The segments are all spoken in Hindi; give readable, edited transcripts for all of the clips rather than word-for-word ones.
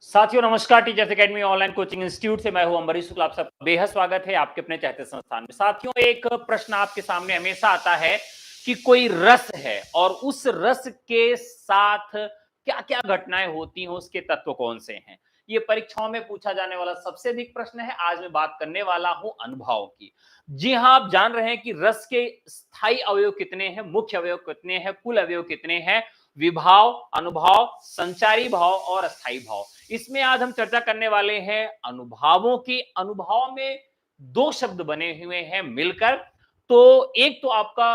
साथियों नमस्कार। Teachers academy online coaching institute से मैं हूं अंबरीश शुक्ला। आप सबका बेहद स्वागत है आपके अपने चाहते संस्थान में। साथियों, एक प्रश्न आपके सामने हमेशा आता है कि कोई रस है और उस रस के साथ क्या क्या घटनाएं होती हैं, उसके तत्व कौन से हैं। ये परीक्षाओं में पूछा जाने वाला सबसे अधिक प्रश्न है। आज मैं बात करने वाला हूं अनुभव की। जी हां, आप जान रहे हैं कि रस के स्थायी अवयव कितने हैं, मुख्य अवयव कितने हैं, कुल अवयव कितने हैं। विभाव, अनुभव, संचारी भाव और अस्थायी भाव। इसमें आज हम चर्चा करने वाले हैं अनुभावों की। अनुभाव में दो शब्द बने हुए हैं मिलकर। तो एक तो आपका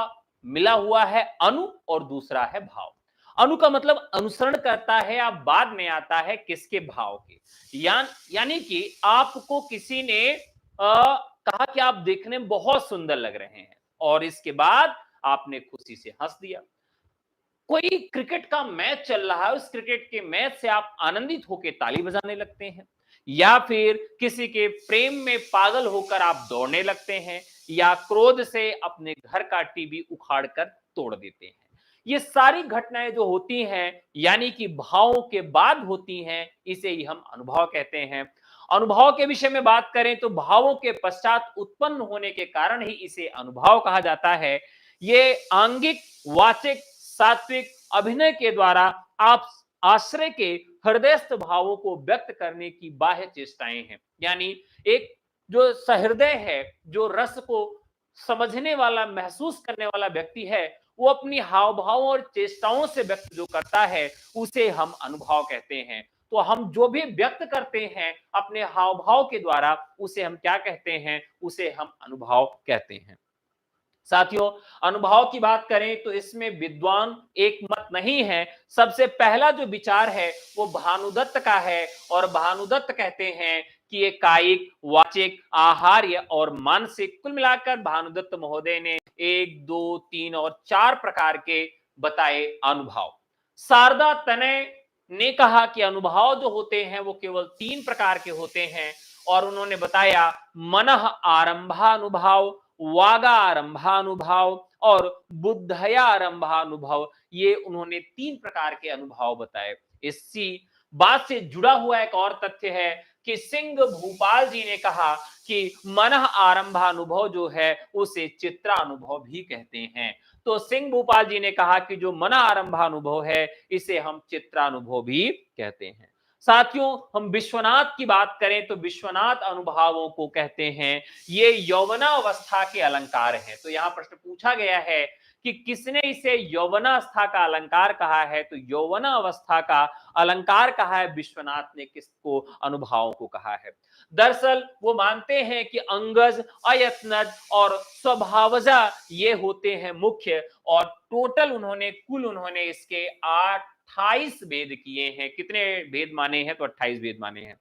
मिला हुआ है अनु और दूसरा है भाव। अनु का मतलब अनुसरण करता है या बाद में आता है किसके, भाव के। यानी कि आपको किसी ने कहा कि आप देखने में बहुत सुंदर लग रहे हैं और इसके बाद आपने खुशी से हंस दिया। कोई क्रिकेट का मैच चल रहा है, उस क्रिकेट के मैच से आप आनंदित होकर ताली बजाने लगते हैं, या फिर किसी के प्रेम में पागल होकर आप दौड़ने लगते हैं, या क्रोध से अपने घर का टीवी उखाड़ कर तोड़ देते हैं। ये सारी घटनाएं जो होती हैं यानी कि भावों के बाद होती हैं, इसे ही हम अनुभव कहते हैं। अनुभव के विषय में बात करें तो भावों के पश्चात उत्पन्न होने के कारण ही इसे अनुभव कहा जाता है। ये आंगिक, वाचिक, सात्विक अभिनय के द्वारा आप आश्रय के हृदयस्थ भावों को व्यक्त करने की बाह्य चेष्टाएं हैं। यानी एक जो सहृदय है, जो रस को समझने वाला, महसूस करने वाला व्यक्ति है, वो अपनी हाव भाव और चेष्टाओं से व्यक्त जो करता है उसे हम अनुभव कहते हैं। तो हम जो भी व्यक्त करते हैं अपने हाव भाव के द्वारा, उसे हम क्या कहते हैं, उसे हम अनुभव कहते हैं। साथियों, अनुभव की बात करें तो इसमें विद्वान एक मत नहीं है। सबसे पहला जो विचार है वो भानुदत्त का है और भानुदत्त कहते हैं कि ये कायिक, वाचिक, आहार्य और मानसिक, कुल मिलाकर भानुदत्त महोदय ने 1, 2, 3 और 4 प्रकार के बताए अनुभव। शारदा तनय ने कहा कि अनुभव जो होते हैं वो केवल 3 प्रकार के होते हैं और उन्होंने बताया मनः आरंभानुभाव, वागारंभानुभाव और बुद्धयारंभानुभाव। ये उन्होंने 3 प्रकार के अनुभव बताए। इसी बात से जुड़ा हुआ एक और तथ्य है कि सिंह भूपाल जी ने कहा कि मनः आरंभानुभव जो है उसे चित्रानुभव भी कहते हैं। तो सिंह भूपाल जी ने कहा कि जो मन आरंभानुभव है इसे हम चित्रानुभव भी कहते हैं। साथियों, हम विश्वनाथ की बात करें तो विश्वनाथ अनुभावों को कहते हैं ये यौवनावस्था के अलंकार हैं। तो यहां प्रश्न पूछा गया है कि किसने इसे यौवनावस्था का अलंकार कहा है, तो यौवनावस्था का अलंकार कहा है विश्वनाथ ने। किसको, अनुभावों को कहा है। दरअसल वो मानते हैं कि अंगज, अयत्नज और स्वभावजा ये होते हैं मुख्य, और टोटल कुल उन्होंने इसके 28 भेद किए हैं। कितने भेद माने हैं, तो 28 भेद माने हैं।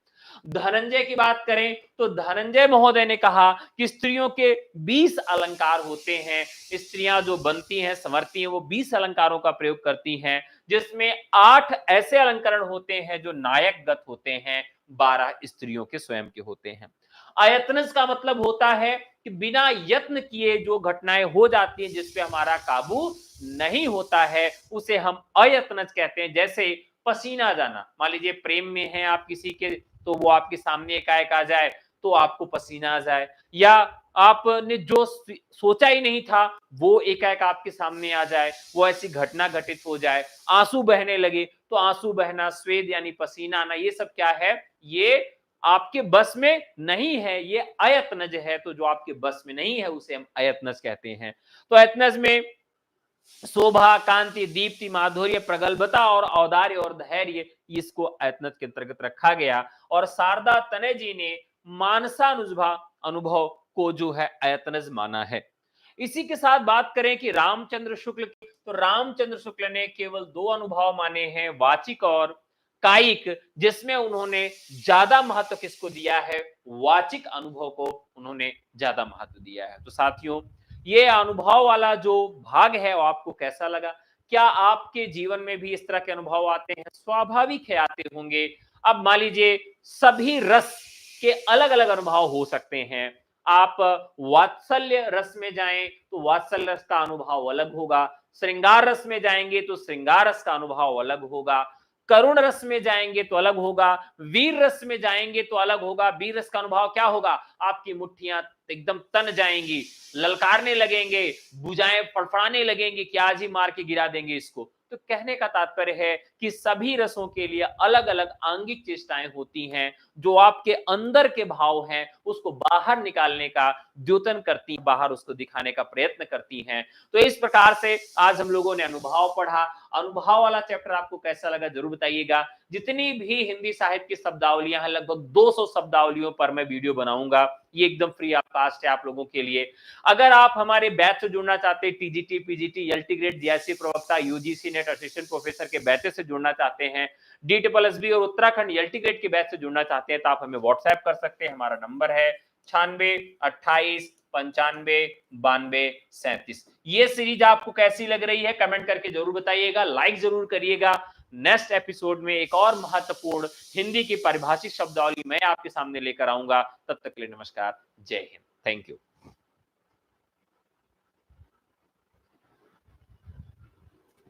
धनंजय की बात करें तो धनंजय महोदय ने कहा कि स्त्रियों के 20 अलंकार होते हैं। स्त्रियां जो बनती हैं, संवरती हैं, वो 20 अलंकारों का प्रयोग करती हैं, जिसमें 8 ऐसे अलंकरण होते हैं जो नायकगत होते हैं, 12 स्त्रियों के स्वयं के होते हैं। अयत्नज का मतलब होता है कि बिना यत्न किए जो घटनाएं हो जाती हैं, जिसपे हमारा काबू नहीं होता है, उसे हम अयत्नज कहते हैं। जैसे पसीना आ जाना, मान लीजिए प्रेम में है आप किसी के, तो वो आपके सामने एकाएक आ जाए तो आपको पसीना आ जाए, या आपने जो सोचा ही नहीं था वो एकाएक आपके सामने आ जाए, वो ऐसी घटना घटित हो जाए। आंसू बहने लगे तो आंसू बहना, स्वेद यानी पसीना आना, ये सब क्या है, ये आपके बस में नहीं है, ये अयत्नज है। तो जो आपके बस में नहीं है उसे हम अयत्नज कहते हैं। तो अयत्नज में शोभा, कांति, दीप्ति, माधुर्य, प्रगल्भता और औदार्य और धैर्य, इसको अयत्नज के अंतर्गत रखा गया। और शारदा तनय जी ने मानसानुभा अनुभव को जो है अयत्नज माना है। इसी के साथ बात करें कि रामचंद्र शुक्ल की, तो रामचंद्र शुक्ल ने केवल 2 अनुभव माने हैं, वाचिक और कायिक, जिसमें उन्होंने ज्यादा महत्व किसको दिया है, वाचिक अनुभव को उन्होंने ज्यादा महत्व दिया है। तो साथियों, ये अनुभव वाला जो भाग है वो आपको कैसा लगा? क्या आपके जीवन में भी इस तरह के अनुभव आते हैं? स्वाभाविक है आते होंगे। अब मान लीजिए सभी रस के अलग अलग अनुभव हो सकते हैं। आप वात्सल्य रस में जाएं तो वात्सल्य रस का अनुभव अलग होगा, श्रृंगार रस में जाएंगे तो श्रृंगार रस का अनुभव अलग होगा, करुण रस में जाएंगे तो अलग होगा, वीर रस में जाएंगे तो अलग होगा। वीर रस का अनुभव क्या होगा? आपकी मुट्ठियां एकदम तन जाएंगी, ललकारने लगेंगे, भुजाएं फड़फड़ाने लगेंगी कि आज ही मार के गिरा देंगे इसको। तो कहने का तात्पर्य है कि सभी रसों के लिए अलग अलग आंगिक चेष्टाएं होती हैं, जो आपके अंदर के भाव हैं उसको बाहर निकालने का द्योतन करती, बाहर उसको दिखाने का प्रयत्न करती हैं। तो इस प्रकार से आज हम लोगों ने अनुभव पढ़ा। अनुभव वाला चैप्टर आपको कैसा लगा जरूर बताइएगा। जितनी भी हिंदी साहित्य की शब्दावलियां हैं, लगभग 200 शब्दावलियों पर मैं वीडियो बनाऊंगा। ये एकदम फ्री ऑफ कास्ट है आप लोगों के लिए। अगर आप हमारे बैच से जुड़ना चाहते हैं, TGT, PGT, LT grade, DIC प्रवक्ता, यूजीसी नेट असिस्टेंट प्रोफेसर के बैच से जुड़ना चाहते हैं, DSSB और उत्तराखंड एलटी ग्रेड के बैच से जुड़ना चाहते हैं, तो आप हमें व्हाट्सएप कर सकते हैं। हमारा नंबर है 9628959237। ये सीरीज आपको कैसी लग रही है कमेंट करके जरूर बताइएगा, लाइक जरूर करिएगा। नेक्स्ट एपिसोड में एक और महत्वपूर्ण हिंदी की परिभाषित शब्दावली मैं आपके सामने लेकर आऊंगा। तब तक के लिए नमस्कार, जय हिंद, थैंक यू।